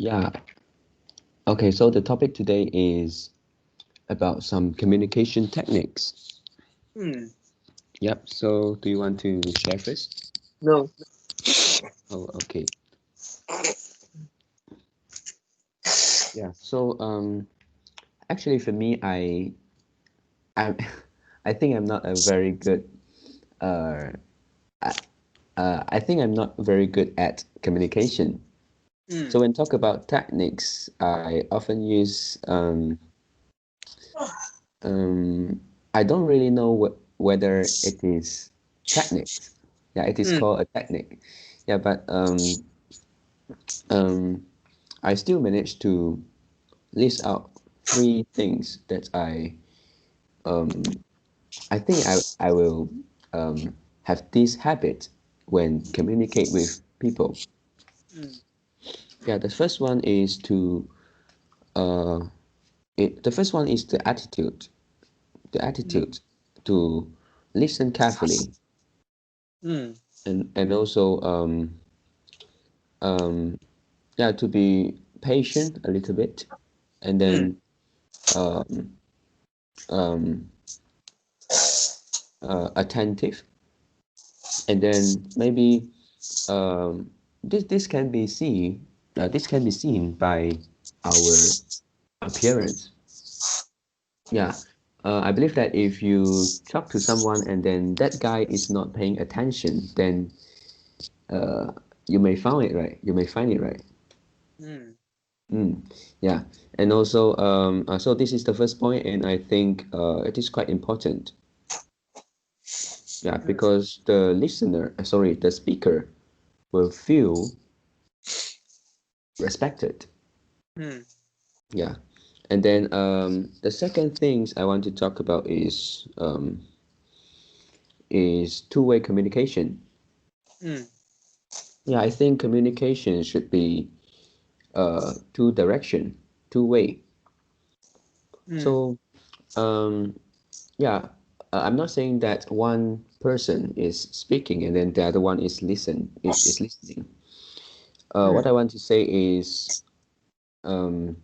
Yeah. Okay, so the topic today is about some communication techniques. Hmm. Yep. So do you want to share first? No. Oh, okay. Yeah. So actually for me I I think I'm not a very good uh I, I think I'm not very good at communication. Hmm. So when talk about techniques, I often use um I don't really know whether it is techniques. Yeah, it is Hmm. called a technique. Yeah, but um, I still managed to list out three things that um, I think I will have this habit when communicate with people. Hmm. Yeah, the first one is uh, the first one is the Hmm. attitude to listen carefully Hmm. and also um, yeah, to be patient a little bit, and Hmm. then um, um, attentive, and then maybe this can be seen by our appearance. Yeah, I believe that if you talk to someone and then that guy is not paying attention, then uh, you may find it right. You may find it right. Hmm. Mm, yeah, and also so this is the first point, and I think it is quite important. Yeah, Hmm. because the speaker will feel respected. Hmm. Yeah. And then the second things I want to talk about is two-way communication. Hmm. Yeah, I think communication should be two direction, two-way. Hmm. So yeah, I'm not saying that one person is speaking and then the other one is listening. What Hmm. I want to say is um,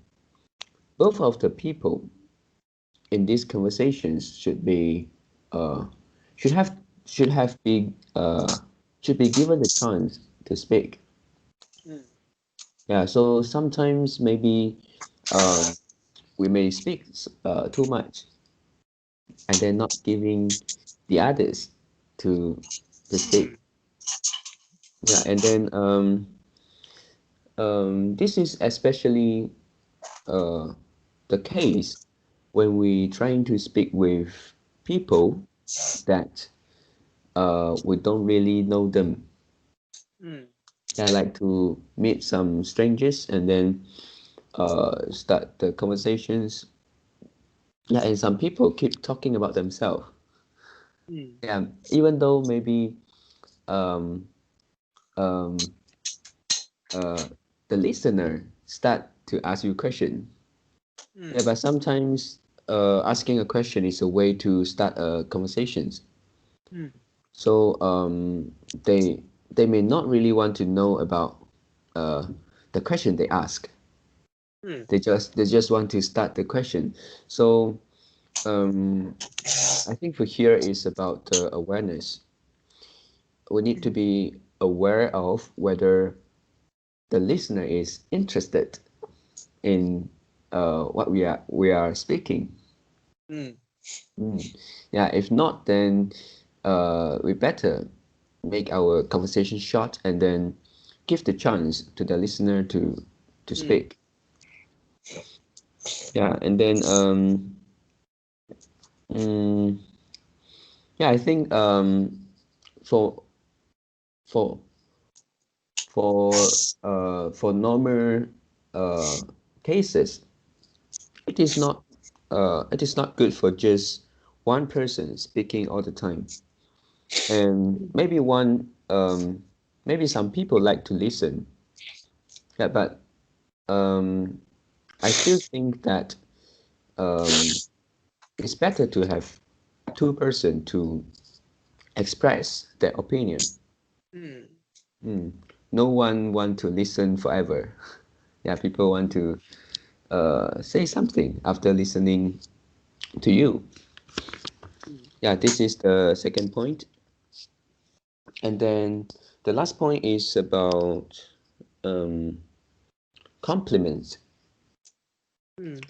both of the people in these conversations uh, should have should have be should be given the chance to speak. Hmm. Yeah, so sometimes maybe um, we may speak too much and then not giving the others to to Hmm. speak. Yeah, and then this is especially uh, the case when we trying to speak with people that we don't really know them. Hmm. I like to meet some strangers and then start the conversations. Yeah, and some people keep talking about themselves. Hmm. Yeah, even though maybe um, um, uh, the listener start to ask you a question. Hmm. Yeah, but sometimes asking a question is a way to start conversations. Hmm. So they may not really want to know about uh, the question they ask. Hmm. They just want to start the question. So um, I think for here is about awareness. We need to Hmm. be aware of whether the listener is interested in what we are speaking. Hmm. Mm. Yeah, if not, then we better make our conversation short and then give the chance to the listener to Hmm. speak. Yeah, and then mm, yeah, I think for for for normal uh, cases, it is not good for just one person speaking all the time. And maybe some people like to listen. Yeah, but um, I still think that um, it's better to have two-person to express their opinion. Hmm. Mm. No one want to listen forever. Yeah, people want to say something after listening to you. Yeah, this is the second point. And then the last point is about um, compliments.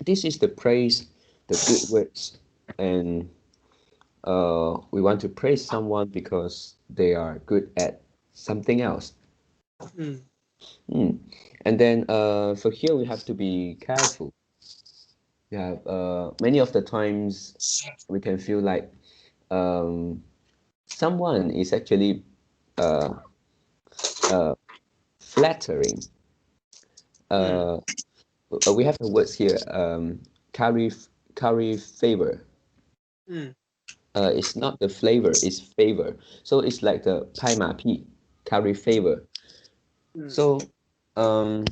This is the praise, the good words, and we want to praise someone because they are good at something else. Mm. And then for here we have to be careful. We have many of the times we can feel like um, someone is actually uh, uh, flattering. Uh, we have the words here. Curry, curry favor. It's not the flavor, it's favor. So it's like the 拍马屁, curry favor. So to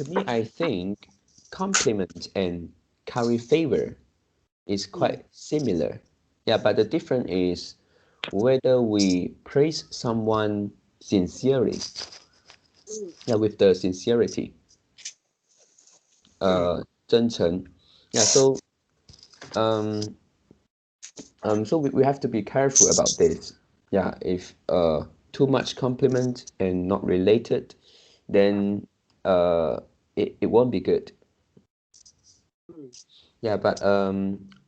me, I think compliment and curry favor is quite similar. Yeah, but the difference is whether we praise someone sincerely, yeah, with the sincerity, 真诚. Yeah, so um, so we have to be careful about this. Yeah, if too much compliment and not related, then it won't be good. Yeah, but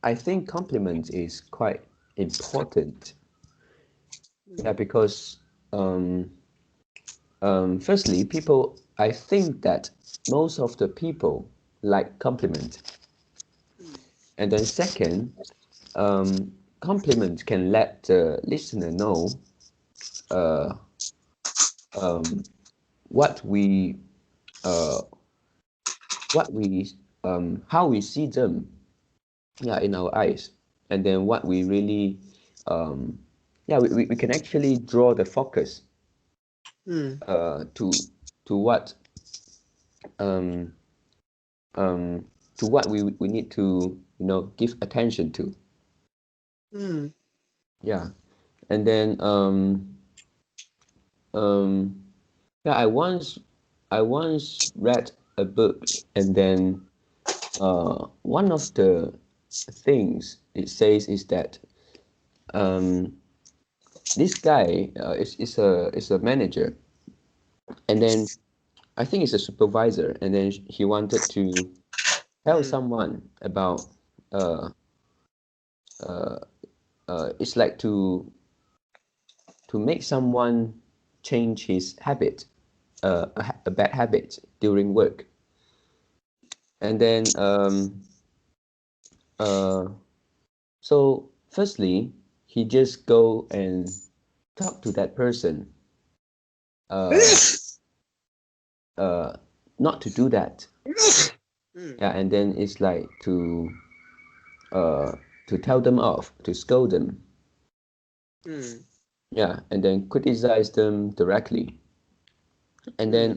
I think compliment is quite important. Yeah, because firstly, people, I think that most of the people like compliment. And then second, compliment can let the listener know uh, what we uh, what we how we see them, yeah, in our eyes, and then what we really yeah, we can actually draw the focus to what um, to what we need to, give attention to. Yeah, and then um, yeah, I once read a book, and then one of the things it says is that this guy is a manager, and then I think it's a supervisor, and then he wanted to tell someone about uh, it's like to make someone change his habit, a bad habit during work. And then uh, so firstly, he just go and talk to that person, uh, uh, not to do that. Yeah, and then it's like uh, to tell them off, to scold them. Yeah, and then criticize them directly. And then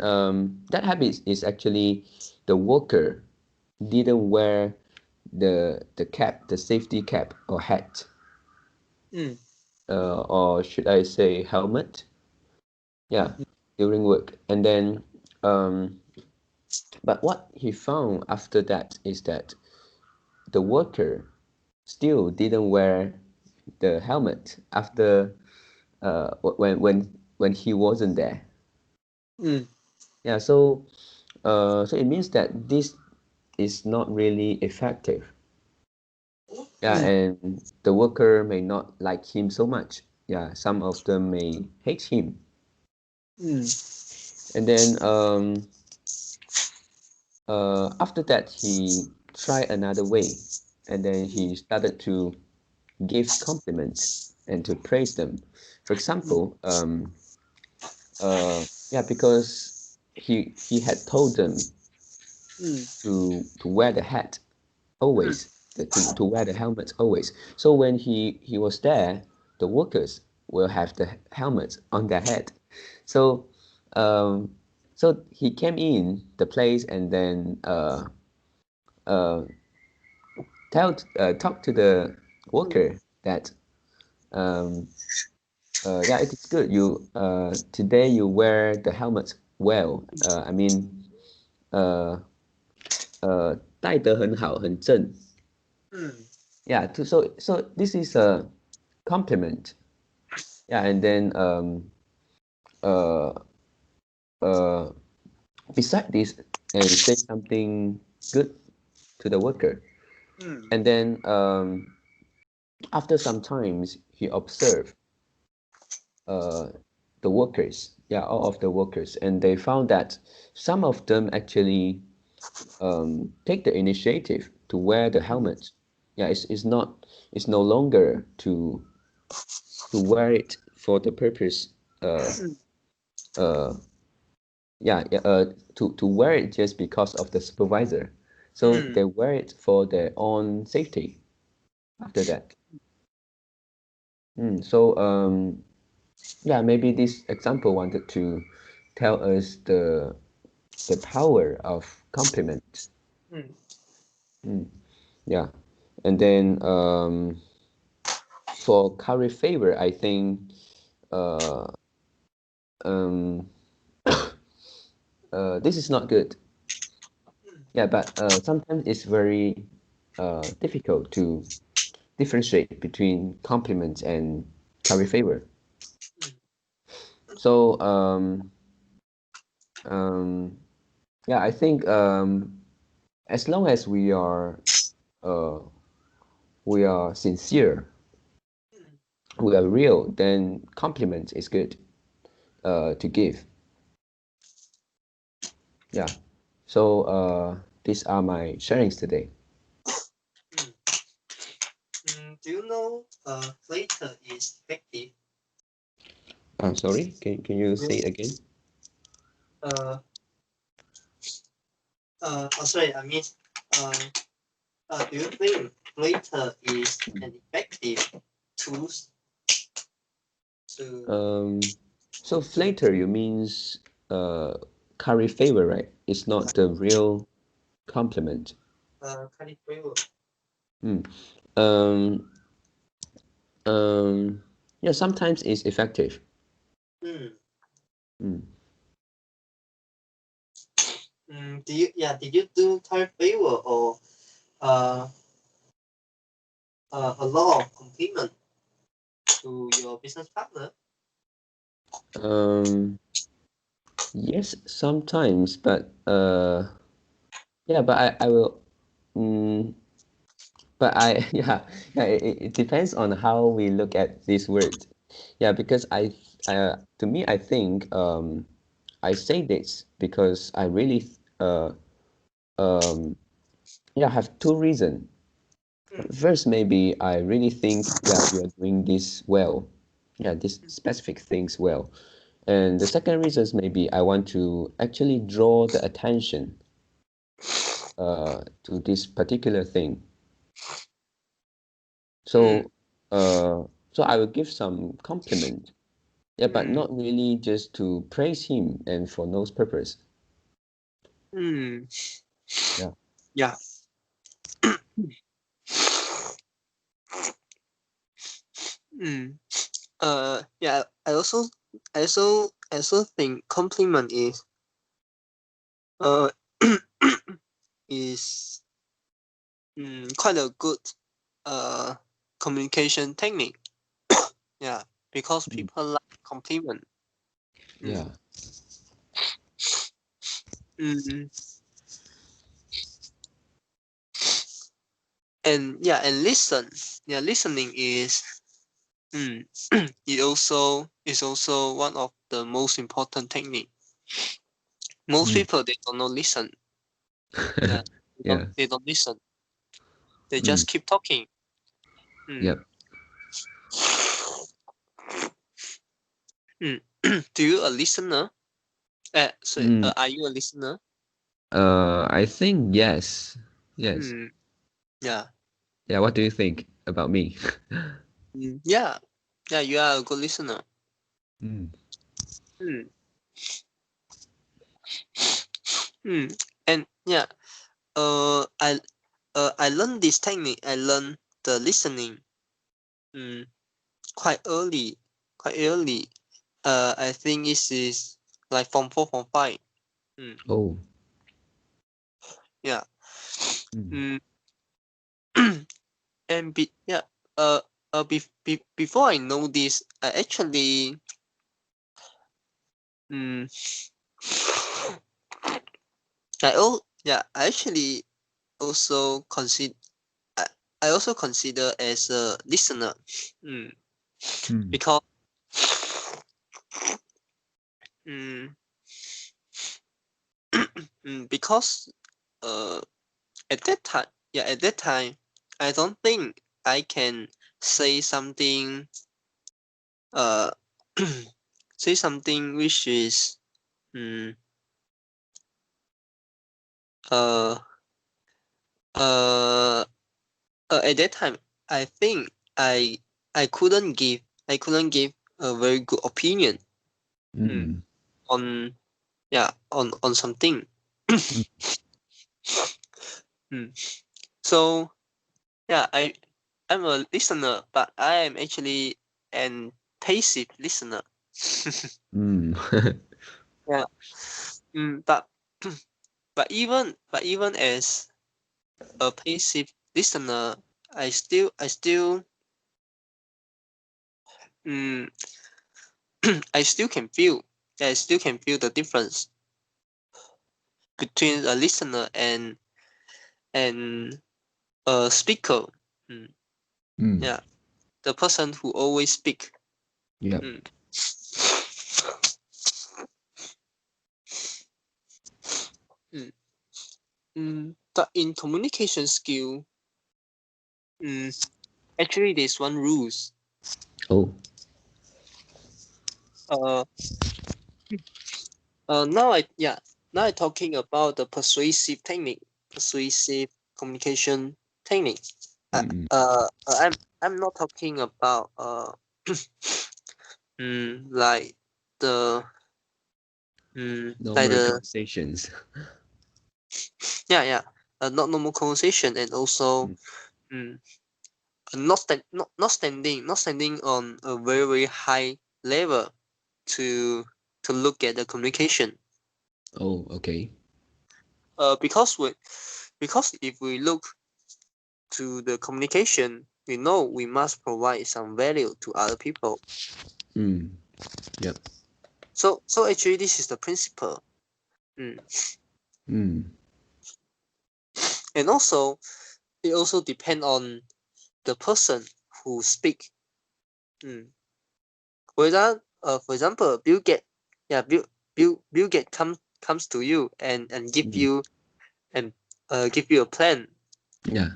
that habit is actually the worker didn't wear the cap, the safety cap or hat, or should I say helmet? Yeah, during work. And then but what he found after that is that the worker still didn't wear the helmet after when he wasn't there. Yeah, so it means that this is not really effective. Yeah, and the worker may not like him so much. Yeah, some of them may hate him. And then after that, he tried another way, and then he started to give compliments and to praise them. For example, yeah, because he had told them to wear the hat always, to wear the helmet always. So when he was there, the workers will have the helmets on their head. So um, so he came in the place, and then uh, talk to the worker that um, yeah, it is good. You today you wear the helmet well. I mean, 带得很好，很正。Yeah, so this is a compliment. Yeah, and then uh, uh, beside this, say something good to the worker. And then after some times, he observed the workers, yeah, all of the workers, and they found that some of them actually take the initiative to wear the helmet. Yeah, it's no longer to wear it for the purpose uh yeah, to wear it just because of the supervisor. So they wear it for their own safety after that. So yeah, maybe this example wanted to tell us the power of compliment. Yeah, and then for curry favor, I think uh, um, this is not good. Yeah, but sometimes it's very difficult to differentiate between compliments and curry favor. So yeah, I think as long as uh, we are sincere, we are real, then compliment is good to give. Yeah. So these are my sharings today. Do you know flatter is effective? Sorry, can you say it again? Uh, sorry, I mean, do you think flatter is an effective tool to So flatter you means curry favor, right? It's not the real compliment. kind of favor? Um, yeah, sometimes it's effective. Mm. Did you do kind of favor or uh, a lot of compliment to your business partner? Yes, sometimes, but yeah, but I will but I yeah, it depends on how we look at this word. Yeah, because to me I think I say this because I really um yeah, have two reasons. First, maybe I really think yeah, we are doing this well. Yeah, these specific things well. And the second reason is maybe I want to actually draw the attention to this particular thing. So so I will give some compliment. Yeah, but not really just to praise him and for no purpose. Yeah. Yeah. Yeah. I also think compliment uh is quite a good communication technique. Yeah, because people like compliment. Yeah. Mm. And yeah, and listen. Yeah, listening is it also is also one of the most important technique. Most people they don't know listen. Yeah, Yeah. they don't listen. They Mm. just keep talking. Yep. Do you a listener? Mm. Are you a listener? I think yes. Yes. Yeah. Yeah, what do you think about me? Yeah. Yeah, you are a good listener. Mm. Mm. And yeah, I learned this technique. I learned the listening quite early. Quite early. I think this is like from 4, from 5. Oh. Yeah. Mm. And before I know this, I actually mm, I actually also consider I also consider as a listener. Mm, Mm. because mm, because at that time I don't think I can say something uh say something which is mm, uh uh at that time I think I I couldn't give I couldn't give a very good opinion Mm. on on something. Mm. Mm. So yeah, I'm a listener, but I am actually an passive listener. Mm. Yeah. But even as a passive listener, I still mm, I still can feel the difference between a listener and a speaker. Mm, Mm. yeah, the person who always speak. Yep. Mm. Mm. But in communication skill, mm, actually there's one rules. Oh. Uh, now I talking about the persuasive communication technique. Uh, Mm. uh, uh, I'm not talking about like the like Normal the conversations. not normal conversation, and also Mm. mm, not standing on a very very high level to look at the communication. Oh, okay. Because if we look to the communication, we know we must provide some value to other people. Mm. Yep. So actually this is the principle. Mm. Mm. And also it also depend on the person who speak. Mm. For example, Bill Gates, Bill Gates comes to you and Mm. and give you a plan. Yeah.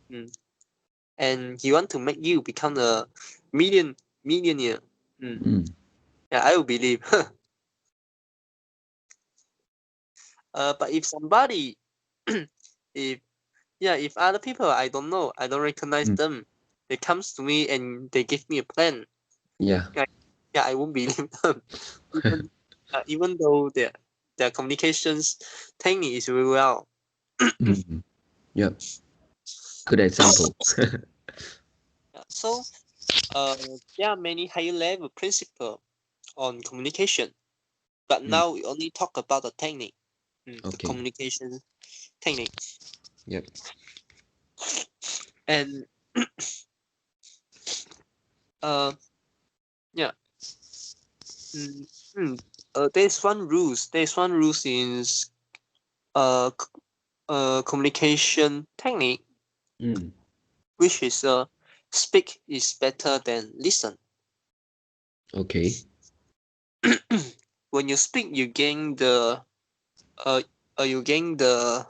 Mm. And he want to make you become a millionaire. Mm. Mm. Yeah, I will believe. But if somebody, if if other people I don't know, I don't recognize Mm. them, they comes to me and they give me a plan. Yeah. Yeah, I won't believe them, even even though their communications technique is very well. Mm. Yep. Good example. So there are many higher level principle on communication, but Mm. now we only talk about the technique, the Okay. communication technique, Yep. and uh yeah. Mm, mm, there's one rules. There's one rules in communication technique, Mm. which is speak is better than listen. Okay. When you speak, uh, you gain the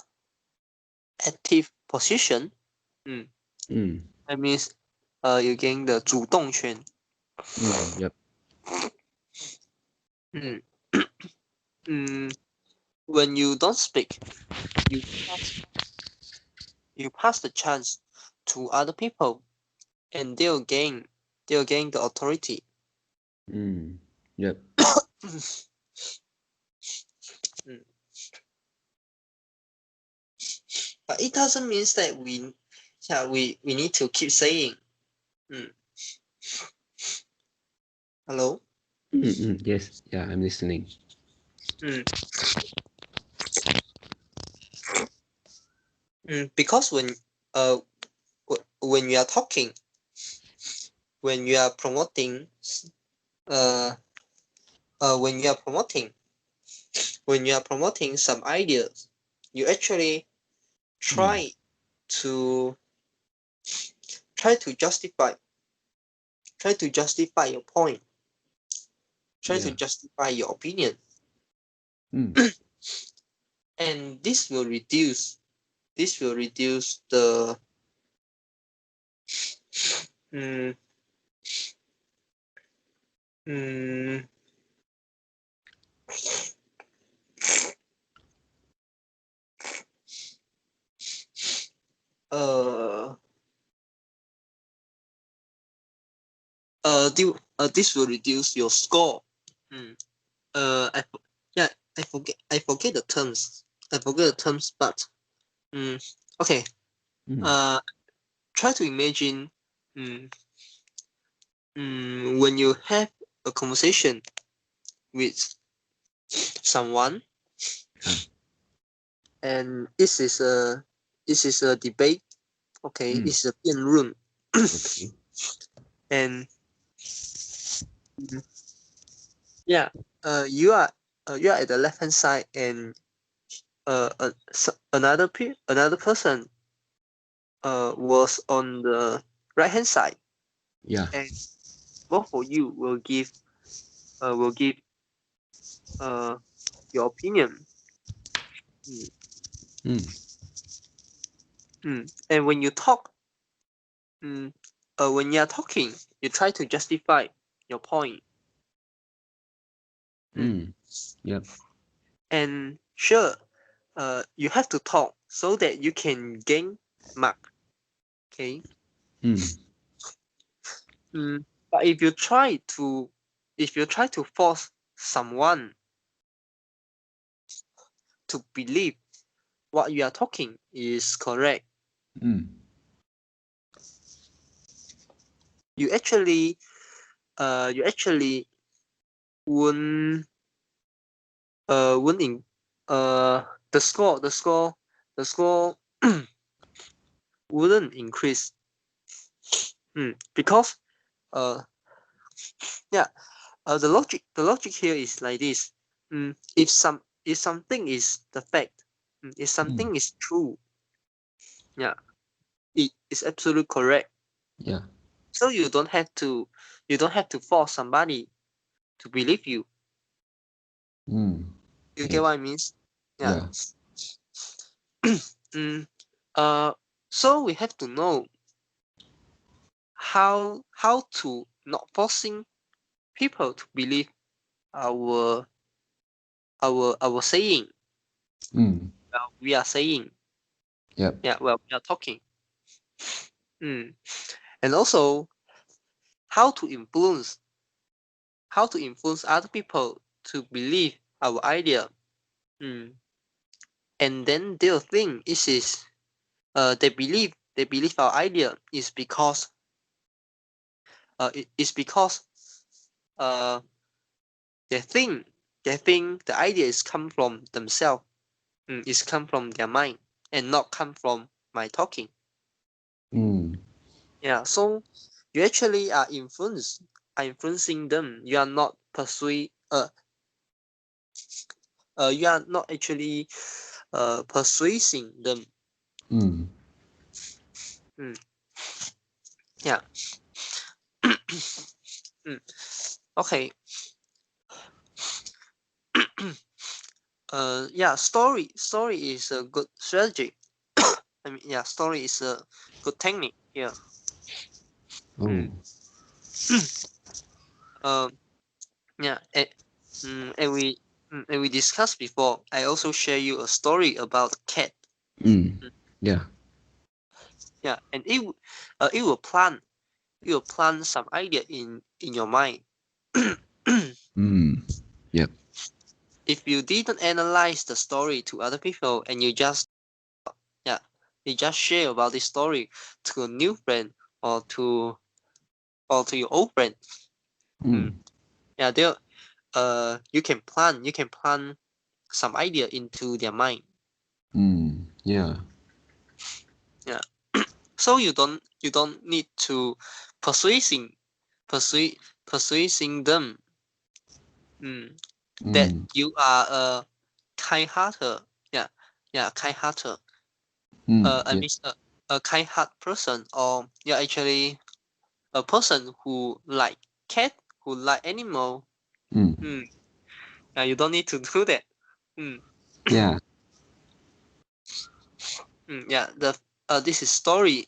active position. Mm, Mm. that means you gain the 主动权. Mm. Yep. Mm. mm, when you don't speak, you pass, you pass the chance to other people, and they'll gain the authority. Mm. Yep. Mm. But it doesn't mean that we need to keep saying. Mm. Hello. Mm. Mm. Yes. Yeah, I'm listening. Mm. Because when you are talking, when you are promoting, when you are promoting some ideas, you actually try to justify your point, to justify your opinion, and this will reduce the mm, mm, uh this will reduce your score. I forget the terms. But okay. Try to imagine when you have a conversation with someone, and this is a debate. Okay, it's a 辩论. Okay. And you are at the left hand side, and another person was on the right hand side. Yeah. And both of you will give your opinion. And when you talk, when you are talking, you try to justify your point. Yep. And sure, you have to talk so that you can gain mark. Okay. But if you try to force someone to believe what you are talking is correct, you actually won't in the score wouldn't increase. Because the logic here is like this. If something is the fact, if something is true, it is absolutely correct. Yeah. So you don't have to force somebody to believe you. You get what I mean? Yeah. So we have to know how to not forcing people to believe our saying. We are saying. Yep. We are talking. And also how to influence other people to believe our idea. And then they'll think they believe our idea is because they think the idea is come from themselves, it's come from their mind, and not come from my talking. So you actually are influencing them. You are not you are not actually persuading them. Okay. Story is a good strategy. I mean, story is a good technique here. And we discussed before. I also share you a story about cat. Yeah. And it will plant some idea in your mind. Yep. If you didn't analyze the story to other people, and you just share about this story to a new friend, or to your old friend, they you can plant some idea into their mind. Yeah. So you don't need to persuading them that you are a kind-hearted, kind-hearted. I mean a kind-hearted person, or you're actually a person who like cat, who like animal. Yeah, you don't need to do that. Yeah. Yeah, this is story.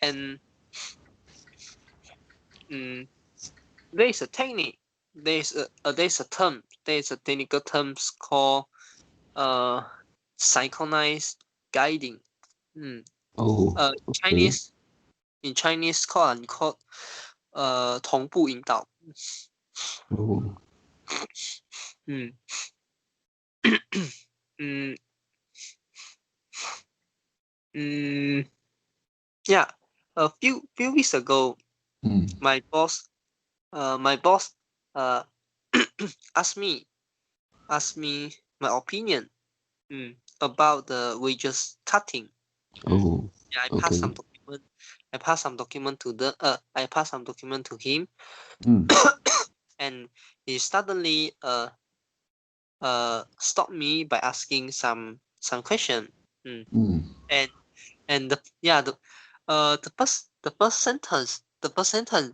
And there is a technique. There's a term. There's a technical terms called synchronized guiding. Oh, okay. In Chinese called unquote 同步引导. Oh. Yeah, a few weeks ago, my boss asked me my opinion about the wages cutting. Oh. Yeah, I Okay. passed some document. I passed some document to him, and he suddenly stopped me by asking some question. And the first sentence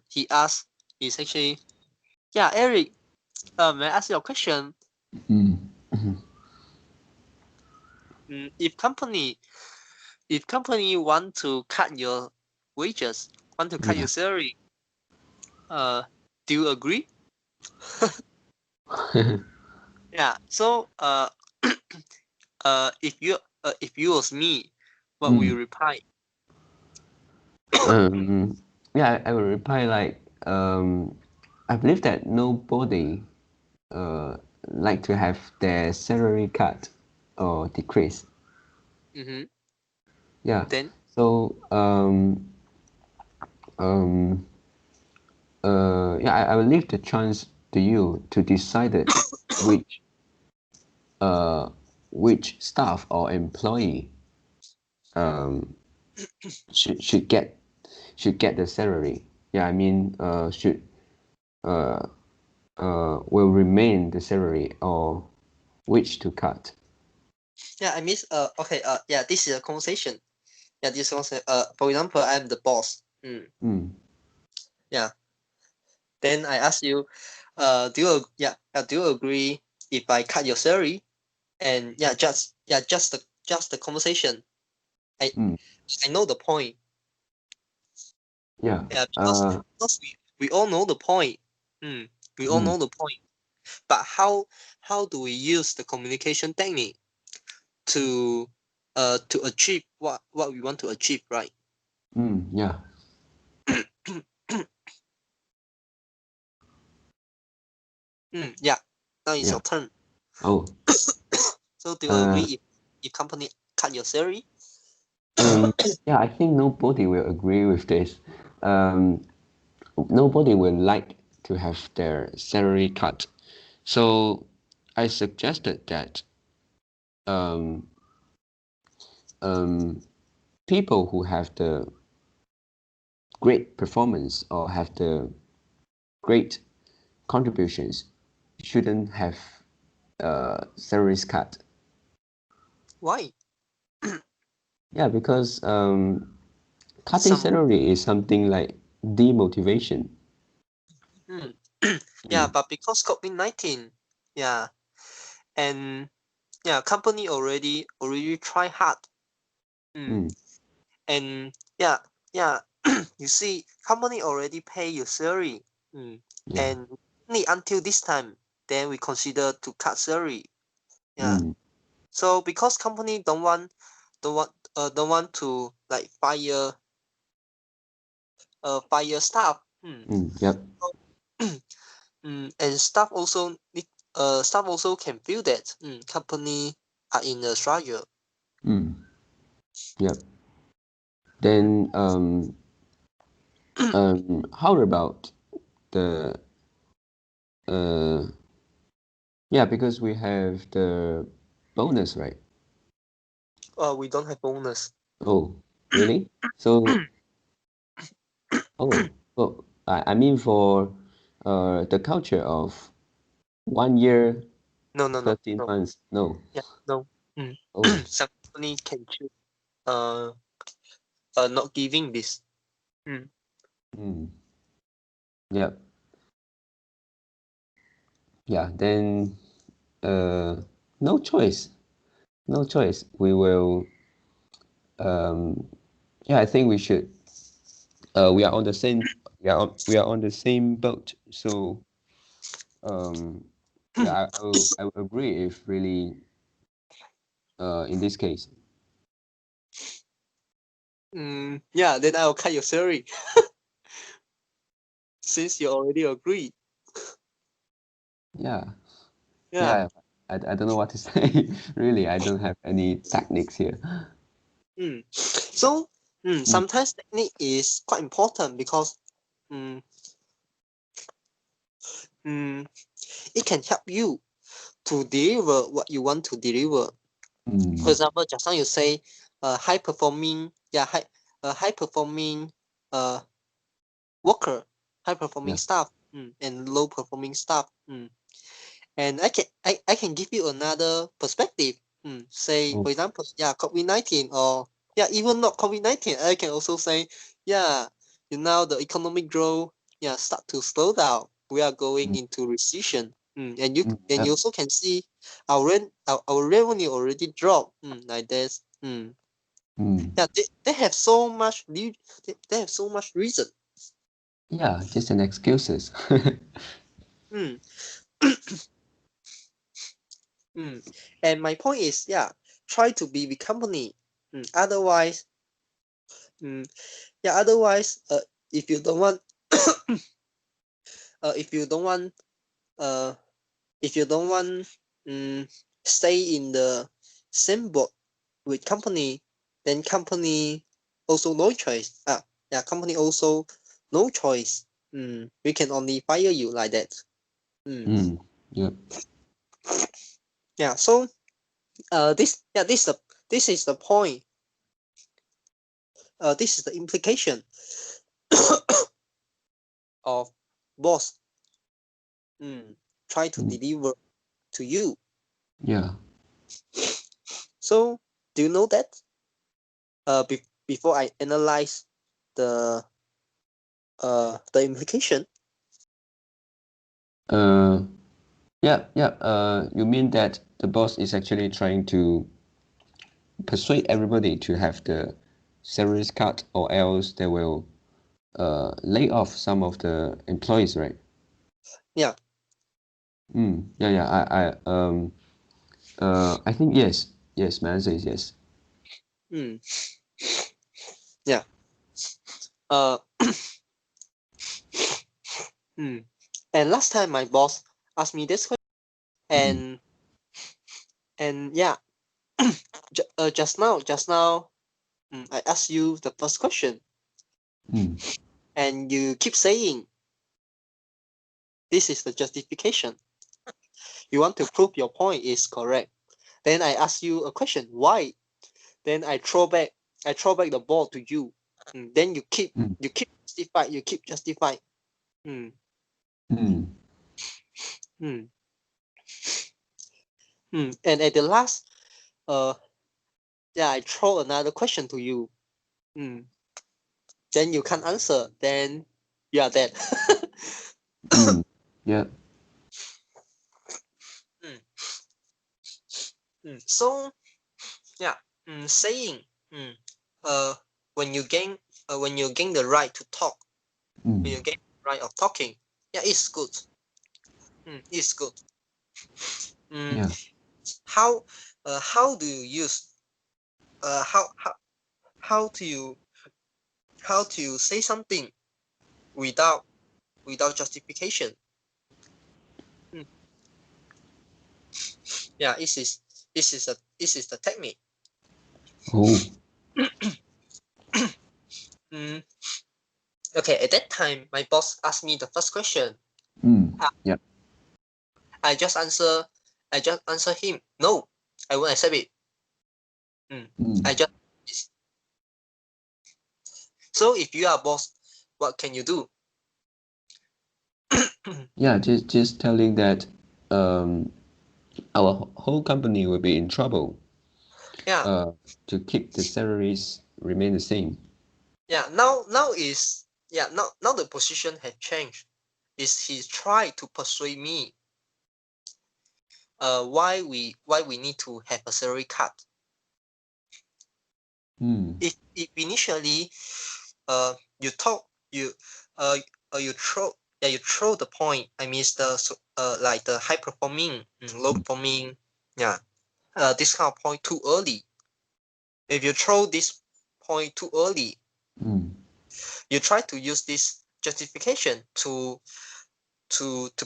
he asked is actually, yeah, Eric, may I ask you a question? If company want to cut your wages, want to cut your salary, do you agree? Yeah. So if you was me, what will you reply? Yeah, I will reply like, I believe that nobody like to have their salary cut or decrease. Yeah. Then So yeah, I will leave the chance to you to decide it which staff or employee should get the salary. Yeah, I mean should will remain the salary, or which to cut. yeah, I miss okay, yeah, this is a conversation. Yeah, this is for example, I'm the boss. Yeah. Then I ask you, do you agree if I cut your salary? And just the conversation. I know the point. Yeah. Yeah, because we all know the point. We all know the point. But how do we use the communication technique to achieve what we want to achieve, right? Yeah. Yeah. Now it's your turn. Oh. So do you agree if company cut your salary? Yeah, I think nobody will agree with this. Nobody will like to have their salary cut. So I suggested that people who have the great performance or have the great contributions shouldn't have salaries cut. Why? Yeah, because cutting salary is something like demotivation. Yeah, but because COVID-19, yeah, and yeah, company already try hard. And yeah, you see, company already pay your salary. And only until this time, then we consider to cut salary. Yeah. So because company don't want to like fire staff. Yep. And staff also can feel that company are in a struggle. Yep. Then how about the yeah, because we have the bonus, right? We don't have bonus. Oh, really? So, oh, well, I mean for the culture of 1 year, No, no, no, 13 no. months. No. Yeah, no. Mm. Oh, Some company can choose uh, not giving this. Mm. mm, yeah, yeah. Then, uh, no choice. No choice. We will. Um, yeah, I think we should. We are on the same. We are on the same boat. So, yeah, I will agree if really. In this case. Yeah, then I'll cut your salary since you already agreed. Yeah. Yeah. Yeah. I don't know what to say. Really, I don't have any techniques here. So, Mm, sometimes technique is quite important because mm, mm, it can help you to deliver what you want to deliver. For mm, example, just now you say high performing, high performing uh worker, high performing yeah. staff, and low performing staff. And I can give you another perspective. Say Oh, for example, COVID-19, or even not COVID-19. I can also say, yeah, now the economic growth start to slow down. We are going mm, into recession. And you mm, and yeah. you also can see our revenue already dropped. Like this. Mm, Yeah, they have so much they have so much reason. yeah, just an excuses. Mm, and my point is, try to be with company. Otherwise, mm, otherwise, if you don't want, if you don't want, uh, if you don't want, stay in the same boat with company, then company also no choice. Company also no choice. We can only fire you like that. Mm, Yeah. yeah. So, this is the point. This is the implication of boss. Try to Mm, deliver to you. yeah. So, do you know that? Before I analyze the the implication. Uh, yeah, yeah. You mean that the boss is actually trying to persuade everybody to have the salaries cut, or else they will lay off some of the employees, right? Yeah. Yeah, yeah. I think yes. Yes, my answer is yes. Mm, yeah. Uh. mm. And last time my boss asked me this question, Mm, and yeah, just now, I asked you the first question, mm, and you keep saying this is the justification. You want to prove your point is correct. Then I ask you a question, why? Then I throw back the ball to you. Then mm, you keep justify. Mm, mm. mm, and at the last, uh, I throw another question to you. Mm, then you can't answer. Then you are dead. Mm, yeah. Mm, So yeah, saying, mm, uh, when you gain the right to talk, when Mm, you gain the right of talking, it's good. It's good. Mm, yeah. how how do you use uh how how how do you say something without justification? Mm, yeah, this is the technique. Oh. Mm, okay, at that time, my boss asked me the first question. Mm, Ah, yeah. I just answer him, no, I won't accept it. Mm, Mm, I just So if you are boss, what can you do? Yeah, just telling that our whole company will be in trouble Yeah, to keep the salaries remain the same. yeah. Now the position has changed. Is he try to persuade me? Why we need to have a salary cut? If initially, you talk uh you throw the point. I mean like the high performing, low performing, yeah. This kind of point too early. If you throw this point too early, you try to use this justification to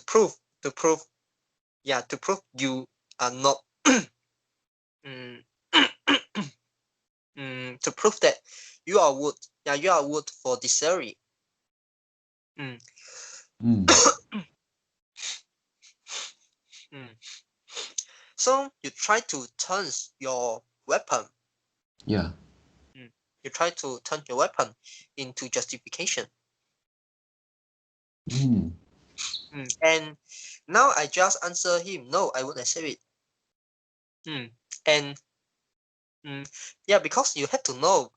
prove to prove you are not mm, to prove that you are wood for this salary. Mm. Mm. So you try to turn your weapon. Yeah. You try to turn your weapon into justification. And now I just answer him, no, I won't accept it. And yeah, because you have to know,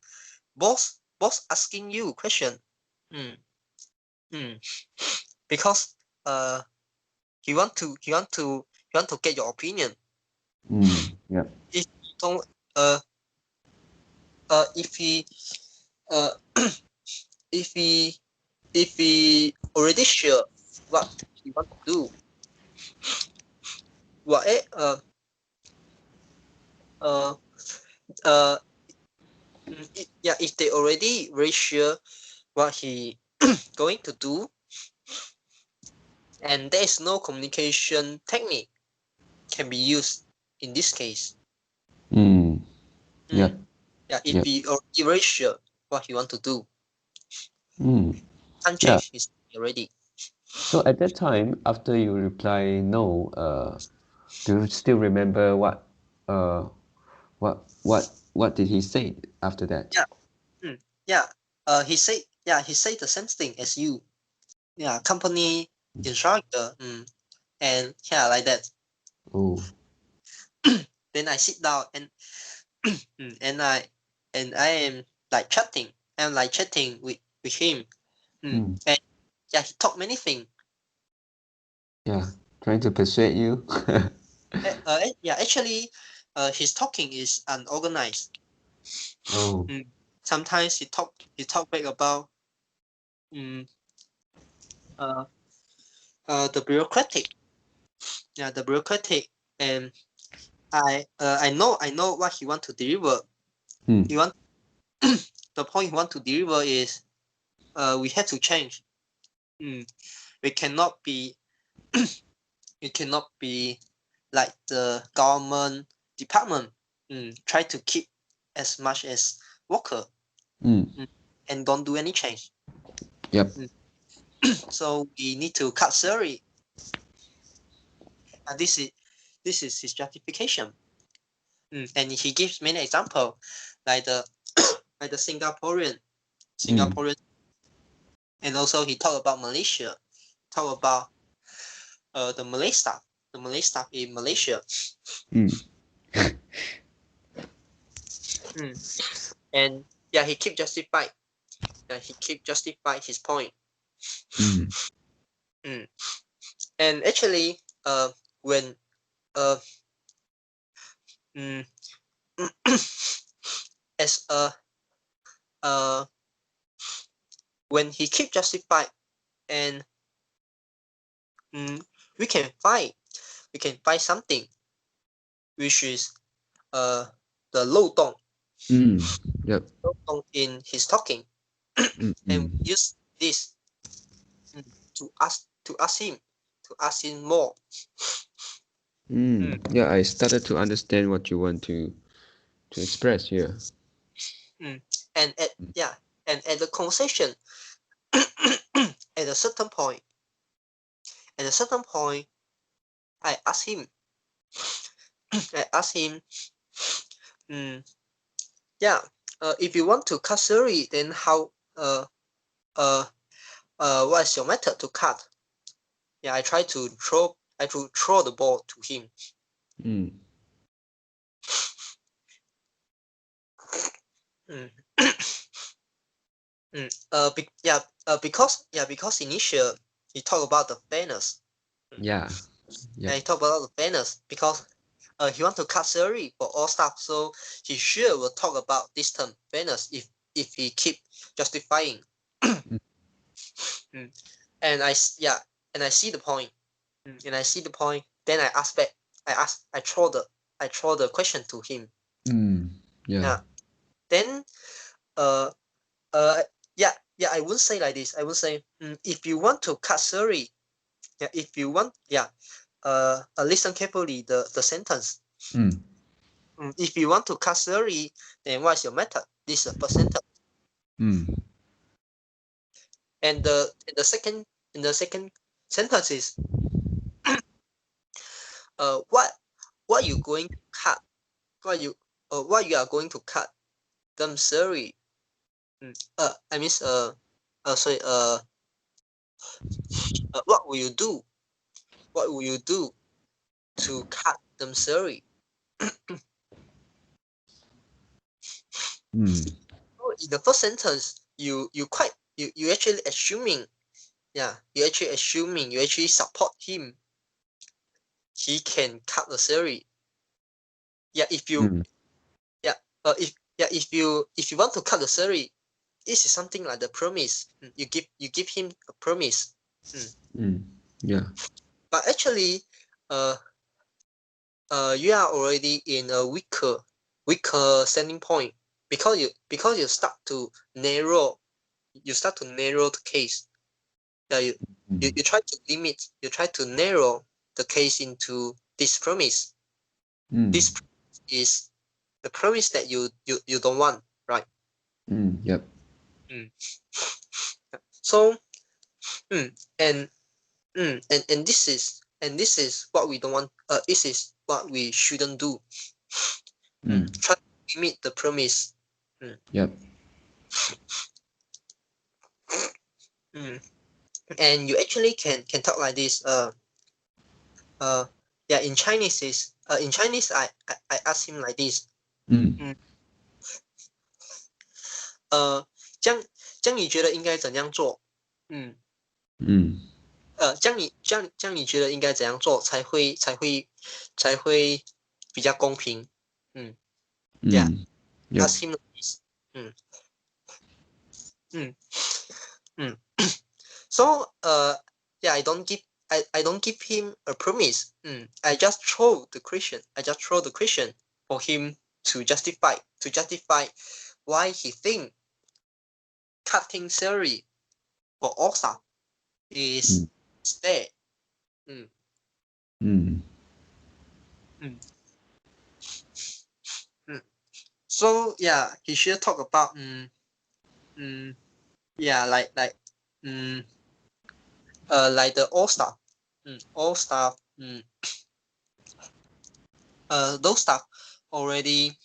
boss asking you question. Because he want to get your opinion. Yeah. If you don't if he if he already sure what he want to do, what uh if they already very sure what he going to do, and there is no communication technique can be used in this case. Yeah. Yeah, if Yeah. he already very sure what he want to do, can't Yeah. change his already. So at that time, after you reply no, do you still remember uh, what did he say after that? Yeah, yeah. He said the same thing as you. Yeah, company instructor. And yeah, like that. Oh. Then I sit down and and I am like chatting. I'm like chatting with him. And yeah, he talked many things. Yeah. Trying to persuade you. Yeah, actually, his talking is unorganized. Oh. Sometimes he talk back about um, uh, the bureaucratic. Yeah, the bureaucratic. And I know what he want to deliver. He want the point he want to deliver is we have to change. We cannot be it cannot be like the government department try to keep as much as worker and don't do any change. Yep. So we need to cut salary, and this is his justification. And he gives many example, like the like the Singaporean, and also he talk about Malaysia, talk about the Malay staff in Malaysia. And yeah, he keep justify his point. And actually, when uh mm, as when he keep justify, and we can find something which is the 漏洞 Yep. in his talking, and use this to ask him more. Yeah, I started to understand what you want to express here. And at the conversation, at a certain point, I asked him, I asked him, yeah, if you want to cut salary, then what's your method to cut? Yeah, I try to throw the ball to him. Because initial he talk about the fairness. Yeah. Yeah, he talk about the fairness because he want to cut salary for all staff, so he sure will talk about this term fairness if he keep justifying. And I see the point. Then I ask back. I throw the question to him. Yeah. Then I wouldn't say like this. I would say if you want to cut salary, if you want listen carefully the sentence. If you want to cut salary, then what's your method? This is the first sentence. And the second sentence is what you going to cut? What you are going to cut? Them salary. What will you do? What will you do to cut them salary? So in the first sentence, you actually assuming, you actually support him. He can cut the salary. If you want to cut the salary, this is something like the promise. You give him a promise. Yeah. But actually, you are already in a weaker standing point because you start to narrow the case. You try to limit, you try to narrow the case into this promise. This is the promise that you don't want, right? Yep. So and this is what we don't want. This is what we shouldn't do. Try to limit the promise. Yep. And you actually can talk like this. In Chinese I ask him like this. 这样你觉得应该怎样做？这样你觉得应该怎样做才会比较公平？Ask him like this. So I don't give him a promise. I just throw the question for him to justify why he think cutting salary for all staff is fair. So he should talk about like the all staff. Those staff already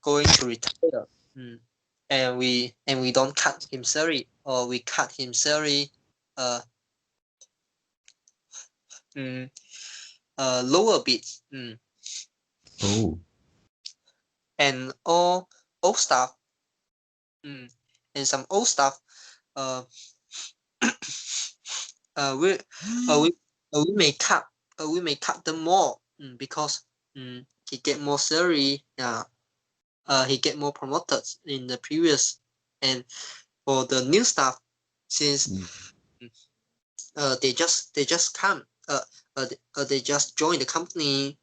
going to retire. And we don't cut him salary, or we cut him salary lower bit. And all staff and some old staff we may cut them more because he get more salary. He get more promoted in the previous. And for the new staff, since they just come they just join the company.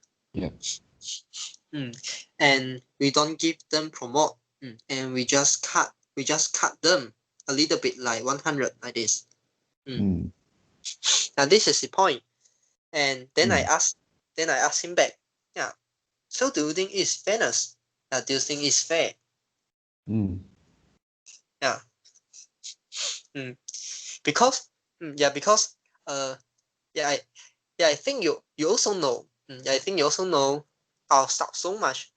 And we don't give them promote, and we just cut them a little bit, like 100 like this. Now this is the point. And then I ask him back, so do you think it's fairness? Do you think it's fair? Because I think you also know. I think you also know our staff so much.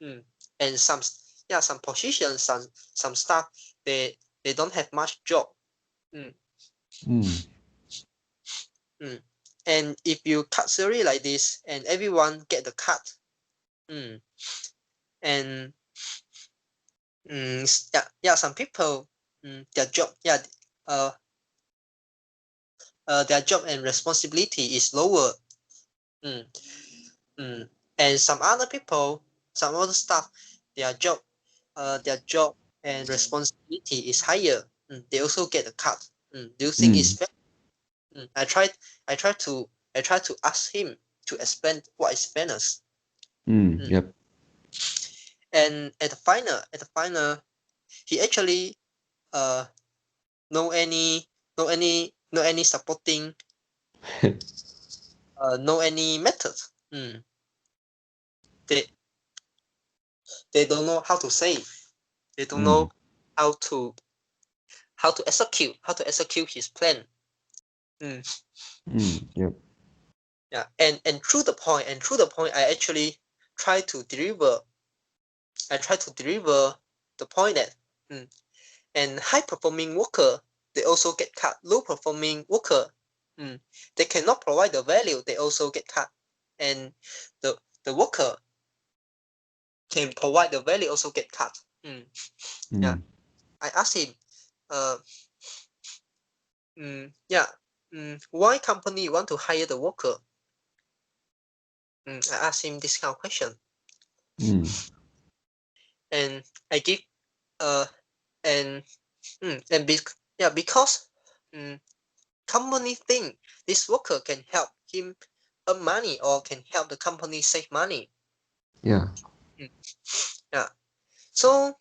And some some positions, some staff, they don't have much job. And if you cut salary like this and everyone get the cut, and some people, their job, their job and responsibility is lower. And some other people, some other staff, their job and responsibility is higher. They also get a cut. Do you think it's fair? I tried to ask him to explain what is fairness. Yep. And at the final, he actually no any supporting no any method. They don't know how to say. They don't know how to execute his plan. Yep. Yeah, and through the point, I actually try to deliver the point that and high performing worker, they also get cut. Low performing worker, they cannot provide the value, they also get cut. And the worker can provide the value, also get cut. Yeah, I asked him, why company want to hire the worker? I asked him this kind of question. And I give because company think this worker can help him earn money or can help the company save money. Yeah. So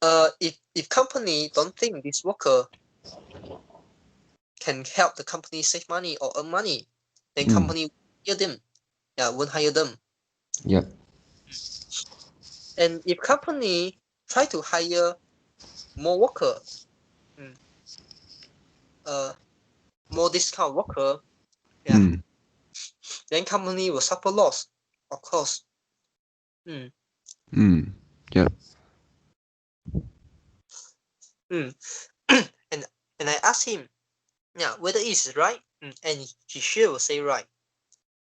if company don't think this worker can help the company save money or earn money, then company won't hire them. Yep. And if company try to hire more worker, more discount worker, then company will suffer loss, of course. Yep. And I asked him, whether it's right, and he sure will say right.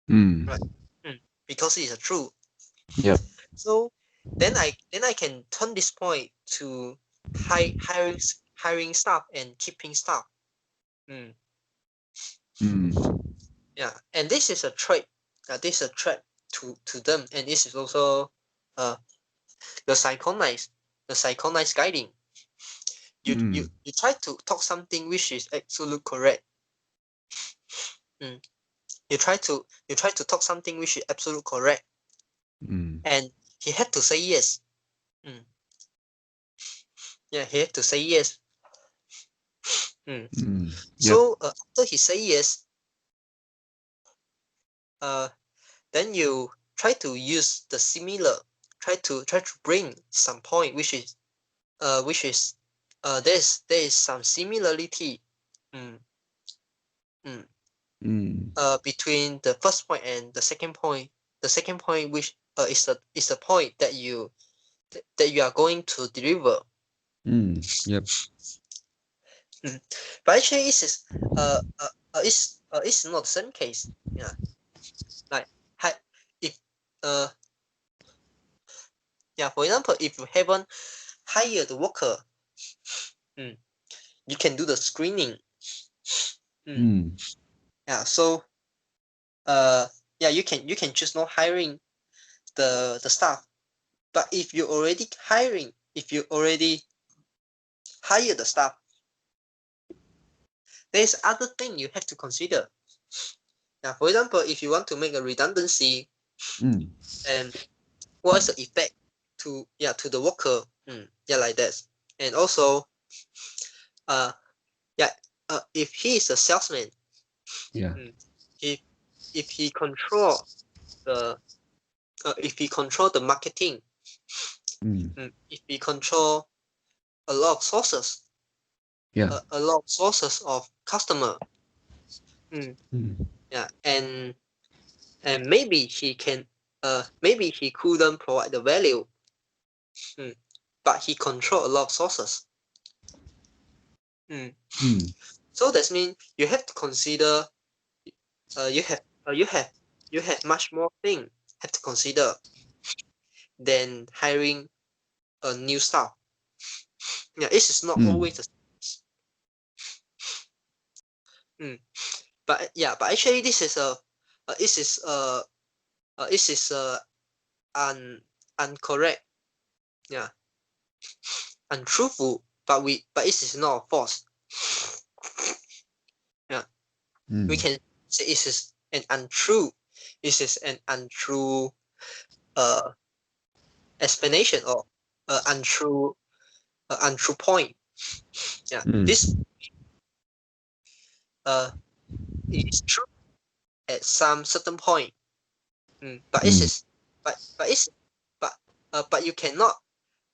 Right. Because it's true. Yep. So then I can turn this point to hiring staff and keeping staff. Yeah, and this is a threat. This is a threat to them, and this is also the psychoanalysis guiding. You try to talk something which is absolute correct. You try to talk something which is absolute correct. And he had to say yes. Yeah, he had to say yes. So after he say yes, then you try to use the similar, try to bring some point which is there is some similarity between the first point and the second point. The second point which is the point that you are going to deliver. Yep. But actually it's not the same case. Yeah. Like if for example, if you haven't hired the worker, you can do the screening. Yeah, so you can choose not hiring the staff. But if you already hire the staff, there's other thing you have to consider. Now, for example, if you want to make a redundancy, and what is the effect to the worker? Like that. And also, if he is a salesman, if he control the marketing, if he control a lot of sources, a lot of sources of customer, and maybe he can maybe he couldn't provide the value, but he control a lot of sources. So that means you have to consider. You have much more thing have to consider than hiring a new staff. Yeah, it is not always the but actually this is incorrect, yeah, untruthful, but it is not false. Yeah, we can say it is an untrue. This is an untrue explanation or untrue point. Yeah, this is true at some certain point. But it is but you cannot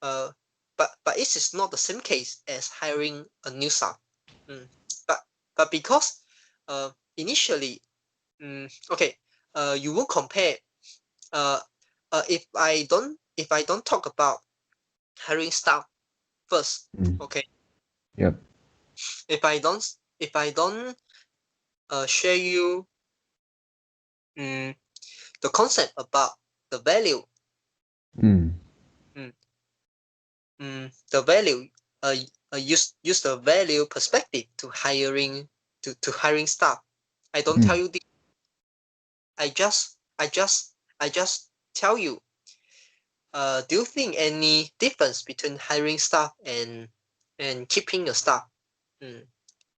but it is not the same case as hiring a new staff. But because initially okay, you will compare if I don't talk about hiring staff first, okay. Yep. If I don't share you the concept about the value, the value use the value perspective to hiring staff. I don't tell you this. I just tell you. Do you think any difference between hiring staff and keeping a staff?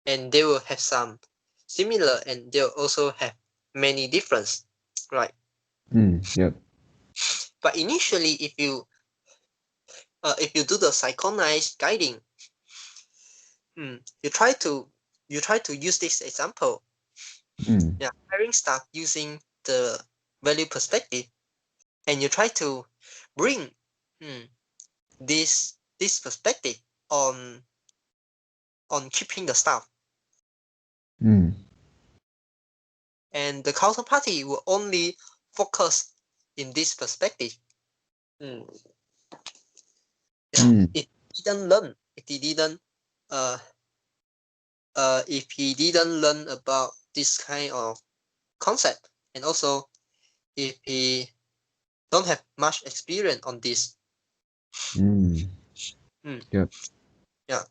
And they will have some similar, and they'll also have many difference, right? Yep. But initially, if you do the synchronized guiding, you try to use this example. Yeah, hiring staff using the value perspective, and you try to bring this perspective on keeping the staff. And the counterparty will only focus in this perspective. If he didn't learn, if he didn't learn about this kind of concept, and also if he don't have much experience on this. Yep. Yeah.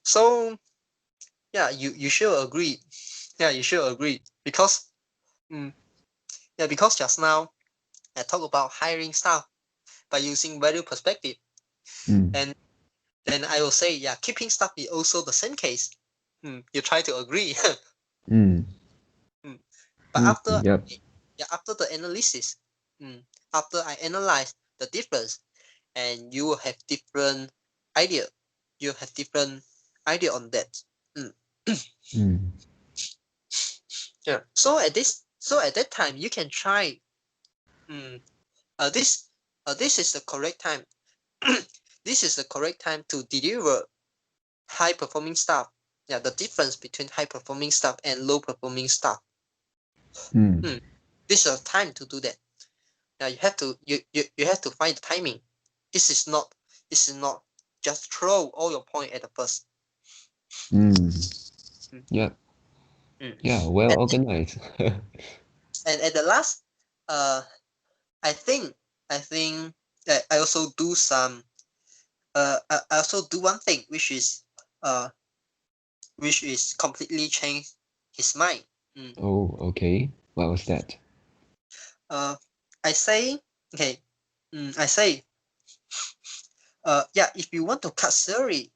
So yeah, you should agree. Yeah, you should agree because because just now I talk about hiring staff by using value perspective, and then I will say keeping staff is also the same case. You try to agree. But after after the analysis, after I analyze the difference, and you will have different idea. You have different idea on that. Yeah. So at that time, you can try. This is the correct time. This is the correct time to deliver high performing staff. Yeah, the difference between high performing staff and low performing staff. This is a time to do that. Yeah, you have to find the timing. This is not just throw all your point at the first. Yep. Yeah, well organized. And at the last, I think that I also do some. I also do one thing which is completely change his mind. Oh, okay. What was that? I say okay. I say if you want to cut salary,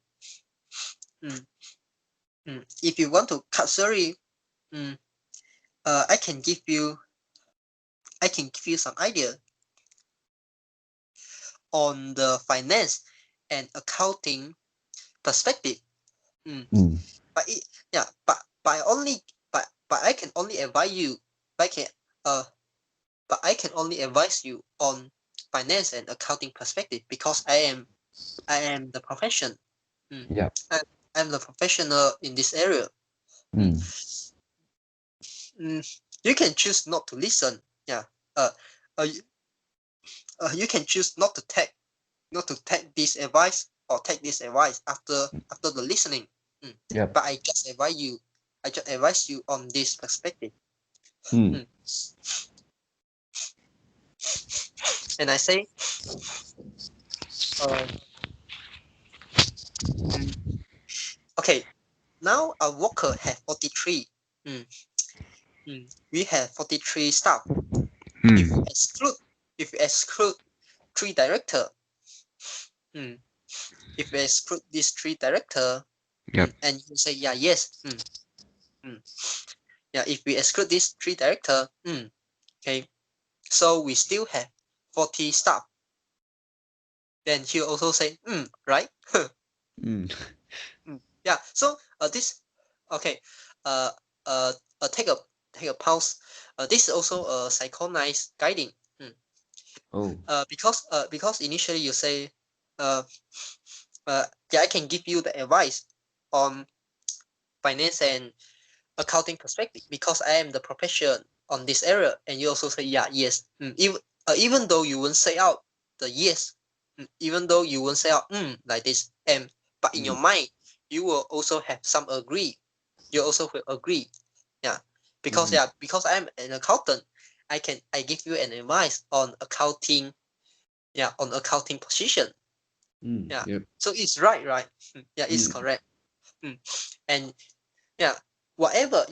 if you want to cut salary, I can give you some idea on the finance and accounting perspective. But I can only advise you. But I can only advise you on finance and accounting perspective because I am the profession. Yeah. I'm the professional in this area. You can choose not to listen. Yeah. you can choose not to take this advice or take this advice after the listening. Yep. But I just advise you on this perspective. Mm. And I say, okay, now a worker have 43. We have 43 staff. If you exclude 3 director, if you exclude these 3 director, Yep. and you say yes, if we exclude these 3 director, okay, so we still have 40 staff. Then he also say, right? Yeah. So this, okay, take a pause. This is also a psychoanalysis guiding. Oh. Because initially you say, I can give you the advice on finance and accounting perspective because I am the profession on this area, and you also say yes. Even though you won't say out the yes, even though you won't say out like this, but in your mind you will also have some agree. You also will agree, because I'm an accountant. I give you an advice on accounting, on accounting position. Yep. So it's right. It's correct. And whatever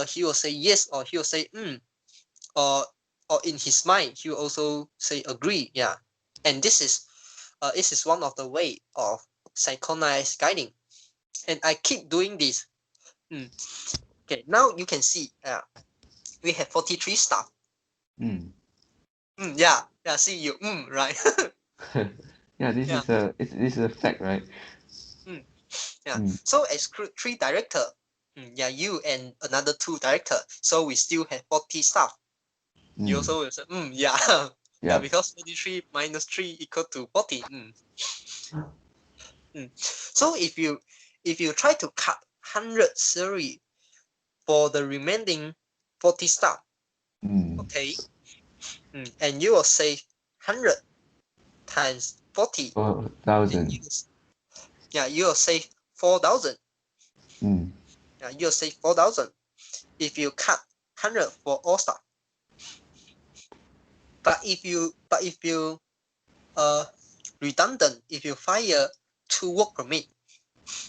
he will say yes, or he will say or in his mind he will also say agree. And this is one of the way of psychoanalysis guiding, and I keep doing this. Okay, now you can see we have 43 staff. See you right. Yeah, this is a fact, right? So exclude 3 director, you and another 2 director, so we still have 40 staff. You also will say because 43 minus 3 equal to 40. So if you try to cut 100 salary for the remaining 40 staff, okay, and you will save 100 times 40, 4,000. you will save 4,000. You will save 4,000 if you cut 100 for all staff. But if you redundant, if you fire 2 work permit,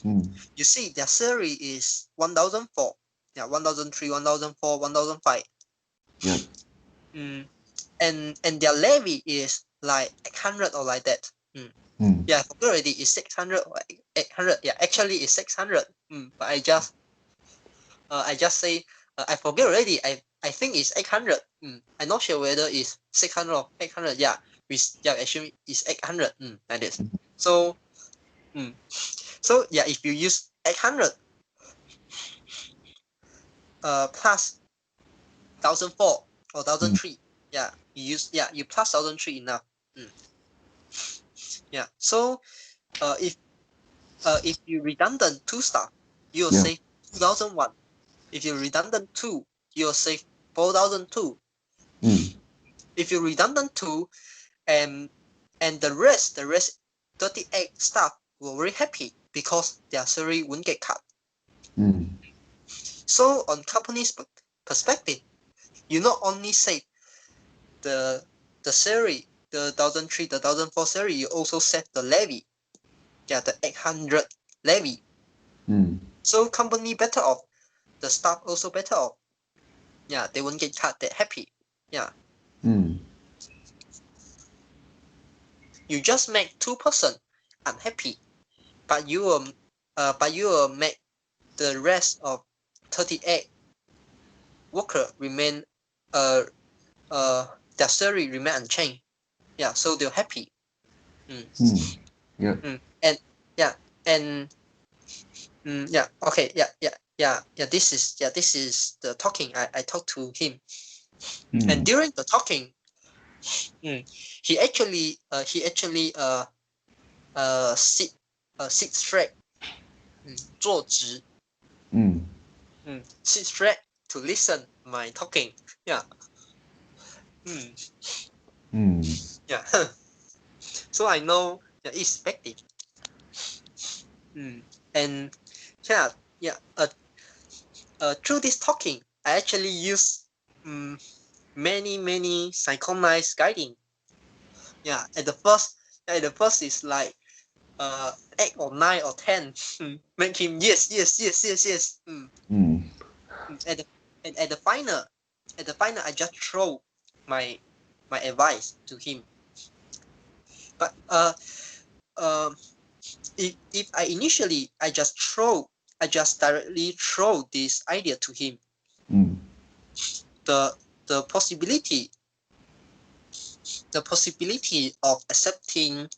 you see their salary is 1,004. 1,003, 1,004, 1,005. Yep. And their levy is like 800 or like that. I forgot already. It's 600 or 800. Actually it's 600. But I just say I forget already. I think it's 800. I'm not sure whether it's 600 or 800. Actually it's 800. Like this. So if you use 800 plus 1,004 or 1,003, you plus 1,003 enough. So if you redundant 2 staff, you'll save 2,001. If you redundant 2, you'll save 4,002. If you redundant 2 and the rest 38 staff were very happy because their salary won't get cut. So on company's perspective, you not only save the salary, the 1,003, the 1,004 salary, you also save the levy. The 800 levy. So company better off, the staff also better off. They won't get cut, they're happy. You just make 2% unhappy, but you will make the rest of 38 worker remain their salary remain unchanged. So they're happy. This is the talking I talked to him. And during the talking, he actually sit straight, 坐直, sit straight to listen my talking. Yeah. So I know it's effective. And yeah. Through this talking, I actually use many synchronized guiding. Yeah, at the first is like 8 or 9 or 10. Make him yes. At the at the final, I just throw my advice to him. But if I initially I just directly throw this idea to him, the possibility of accepting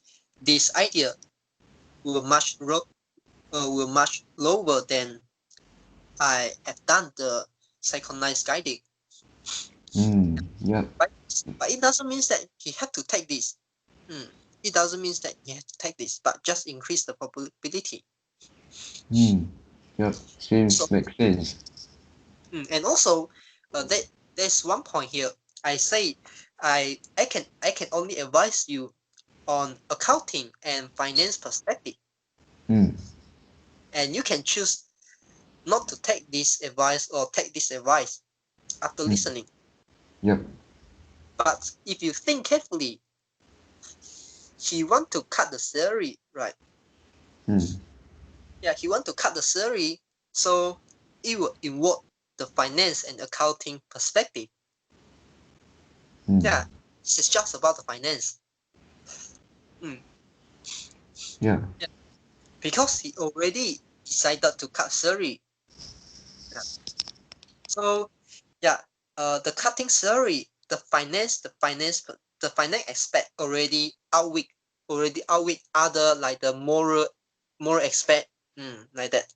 this idea will much lower than I have done the synchronized guiding. Yeah. But it doesn't mean that he had to take this. It doesn't mean that he had to take this, but just increase the probability. Yep. Makes sense. And also, there's one point here. I say I can only advise you on accounting and finance perspective. And you can choose not to take this advice or take this advice after listening. Yep. But if you think carefully, he want to cut the salary, right? Yeah, he want to cut the salary, so it will involve the finance and accounting perspective. Yeah, it's just about the finance. Yeah. Because he already decided to cut salary. Yeah. So the cutting salary, the finance aspect already outweigh other like the moral aspect, like that.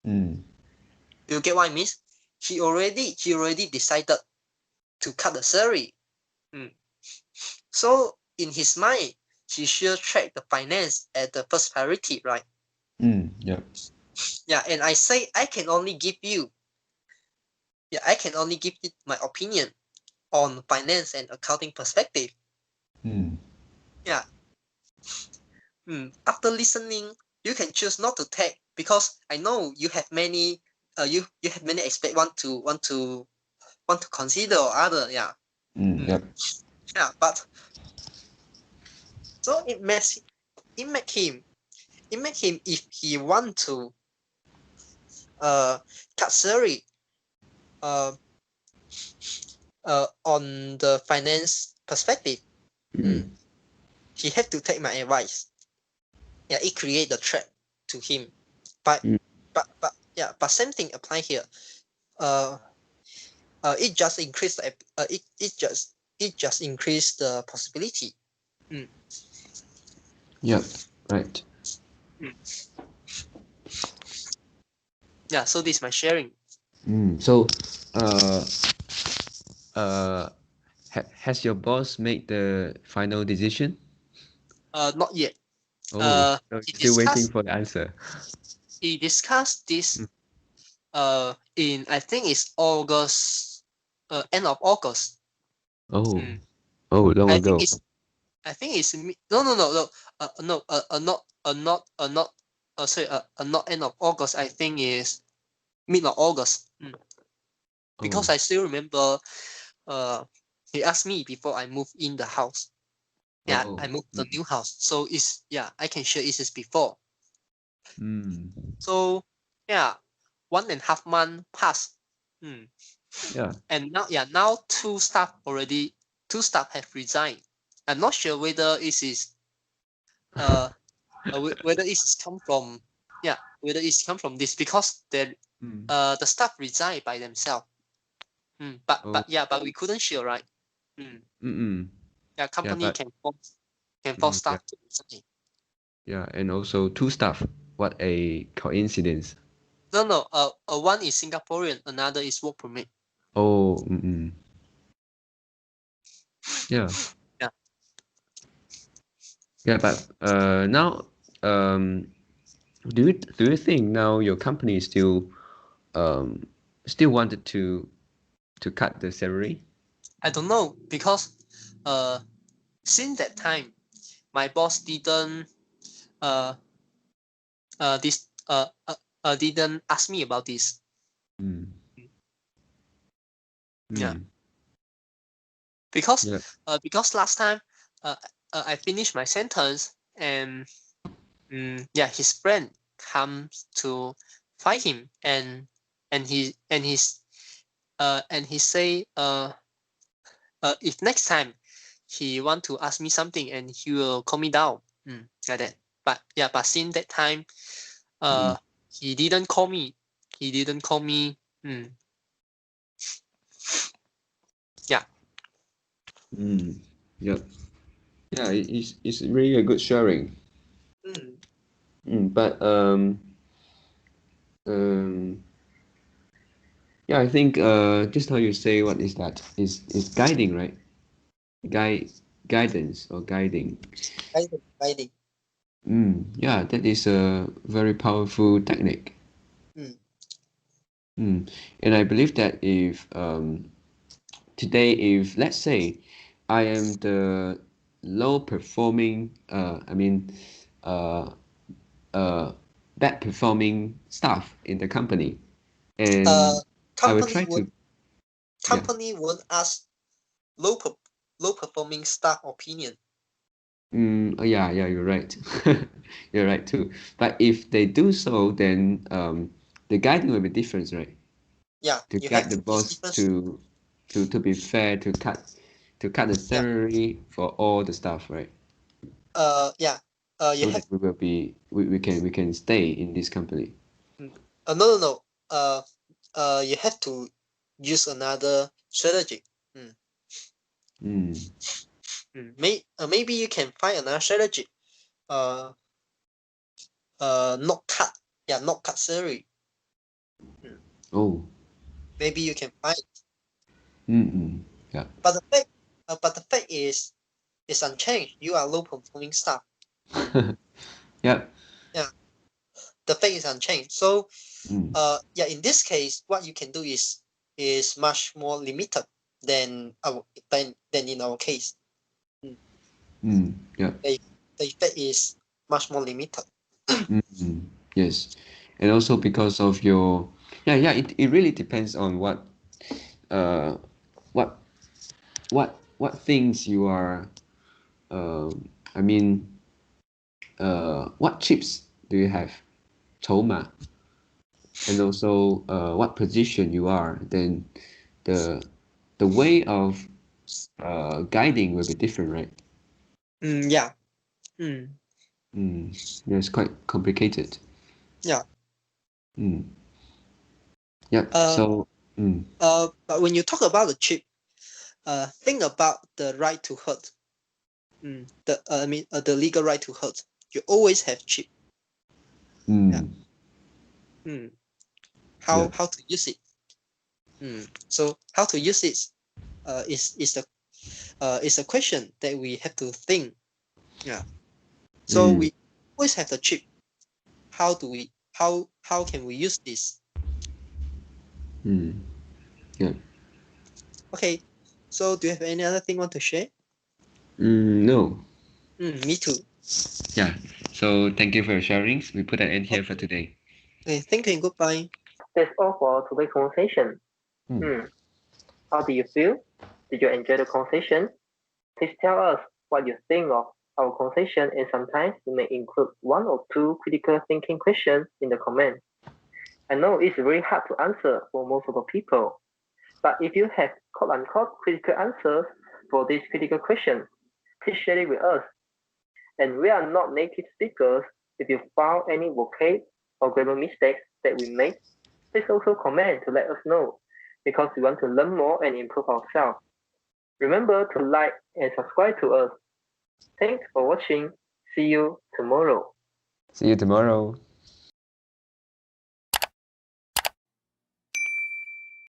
Do you get what I mean? He already decided to cut the salary. So in his mind, he should track the finance as the first priority, right? Yeah. Yeah, and I say I can only give you my opinion on finance and accounting perspective. Yeah. After listening, you can choose not to take, because I know you have many you have many aspects want to consider or other. Yeah. Yep. Yeah, but so it makes him if he want to cut salary on the finance perspective, he had to take my advice. Yeah, it create the trap to him. But same thing apply here. It just increase it just increase the possibility. Yep. Right. Yeah, so this is my sharing. So, has your boss made the final decision? Not yet. So still waiting for the answer. He discussed this in, I think it's August, end of August. Oh, long ago. I think it's not end of August. I think is mid of August. Because I still remember he asked me before I moved in the house. Yeah, I moved the new house. So I can share it is before. So 1.5 months passed. Yeah. And now two staff have resigned. I'm not sure whether it is whether it's come from this, because the staff resigned by themselves. But we couldn't share, right? Yeah, company can force staff to resign. Yeah, and also two staff. What a coincidence. No. One is Singaporean, another is work permit. Oh. Yeah. Yeah. Yeah, but now, do you think now your company still wanted to cut the salary? I don't know because since that time my boss didn't uh this didn't ask me about this. Mm. Yeah, Mm. because Yeah. because last time uh, I finished my sentence and yeah, his friend comes to fight him and he say if next time he want to ask me something and he will call me down, like that. But yeah, but since that time Mm. he didn't call me. He didn't call me. Yeah. Mm. Yeah. Yeah. It's really a good sharing. Mm. But um, yeah, I think just how you say, what is that? Is guiding, right? Guide, guidance or guiding. Guiding. Yeah, that is a very powerful technique. Mm. And I believe that if today, if let's say I am the low performing, uh, uh, bad performing staff in the company, Uh, and I will company try would to, yeah. company would ask low per, low performing staff opinion. Oh, yeah, yeah, you're right. You're right too. But if they do so, then the guiding will be different, right? Yeah, To you have guide the to use boss different. to be fair, to cut the Yeah. salary for all the staff, right? Yeah. You So have. that we can stay in this company. No, no, no. You have to use another strategy. Mm. Mm. Maybe you can find another strategy. Uh, not cut. Yeah, not cut salary. Mm. Oh. Maybe you can find. Mm-mm. Yeah. But the fact is unchanged. You are low performing staff. Yeah. Yeah, the fact is unchanged. So, Mm. yeah, in this case, what you can do is much more limited than in our case. Mm. Mm. Yeah. The, the effect is much more limited. Mm. Yes. And also because of your, yeah, yeah, it really depends on uh what what things you are, I mean, what chips do you have, Toma, and also what position you are, then the the way of guiding will be different, right? Yeah. Mm, Yeah, it's quite complicated. yeah. Mm. Yeah. Uh, So, mm, but when you talk about the chip, think about the right to hurt. The legal right to hurt. You always have chip. Yeah. mm, Mm. yeah. How to use it? So how to use it? Is a question that we have to think. Yeah. So Mm, we always have the chip. How can we use this? mm, yeah. Okay. So do you have any other thing you want to share? No. Me too. Yeah. So thank you for your sharings. We put an end here for Okay. today. Okay. Thank you and goodbye. That's all for today's conversation. Mm. Hmm. How do you feel? Did you enjoy the conversation? Please tell us what you think of our conversation, and sometimes you may include one or two critical thinking questions in the comments. I know it's very hard to answer for most of the people, but if you have quote unquote critical answers for these critical questions, please share it with us. And we are not native speakers. If you found any vocab or grammar mistakes that we made, please also comment to let us know, because we want to learn more and improve ourselves. Remember to like and subscribe to us. Thanks for watching. See you tomorrow. See you tomorrow.